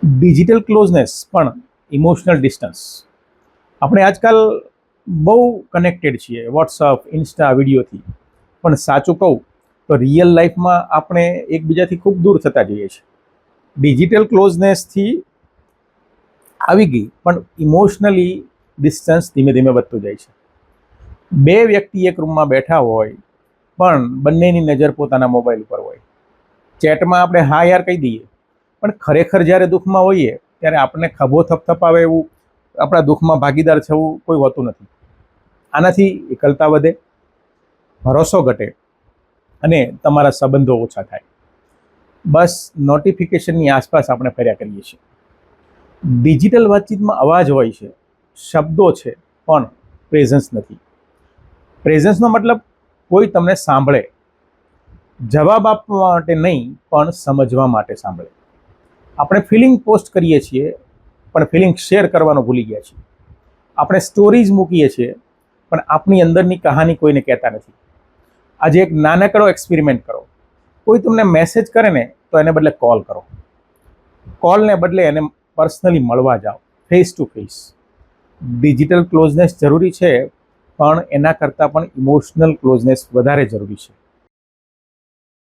Digital closeness પણ emotional distance. આપણે આજકાલ બહુ કનેક્ટેડ છીએ વોટ્સઅપ, ઇન્સ્ટા, વિડીયોથી, પણ સાચું કહું તો રિયલ લાઈફમાં આપણે એકબીજાથી ખૂબ દૂર થતા જઈએ છીએ. ડિજિટલ ક્લોઝનેસથી આવી ગઈ પણ ઇમોશનલી ડિસ્ટન્સ ધીમે ધીમે વધતું જાય છે. બે વ્યક્તિ એક રૂમમાં બેઠા હોય પણ બંનેની નજર પોતાના મોબાઈલ ઉપર હોય. ચેટમાં આપણે હા યાર કહી દઈએ, પણ ખરેખર જ્યારે દુઃખમાં હોઈએ ત્યારે આપણને ખભો થપથપાવે એવું, આપણા દુઃખમાં ભાગીદાર થવું કોઈ હોતું નથી. આનાથી એકલતા વધે, ભરોસો ઘટે અને તમારા સંબંધો ઓછા થાય. બસ નોટિફિકેશનની આસપાસ આપણે ફર્યા કરીએ છીએ. ડિજિટલ વાતચીતમાં અવાજ હોય છે, શબ્દો છે, પણ પ્રેઝન્સ નથી. પ્રેઝન્સનો મતલબ કોઈ તમને સાંભળે, જવાબ આપવા માટે નહીં પણ સમજવા માટે સાંભળે. આપણે ફિલિંગ પોસ્ટ કરીએ છીએ પણ ફિલિંગ શેર કરવાનું ભૂલી ગયા છીએ. આપણે સ્ટોરીઝ મૂકીએ છીએ પણ આપણી અંદરની કહાની કોઈને કહેતા નથી. આજે એક નાનકડો એક્સપેરિમેન્ટ કરો. કોઈ તમને મેસેજ કરે ને તો એને બદલે કોલ કરો. કોલને બદલે એને પર્સનલી મળવા જાઓ, face to face. Digital closeness જરૂરી છે, પણ એના કરતાં પણ ઇમોશનલ ક્લોઝનેસ વધારે જરૂરી છે.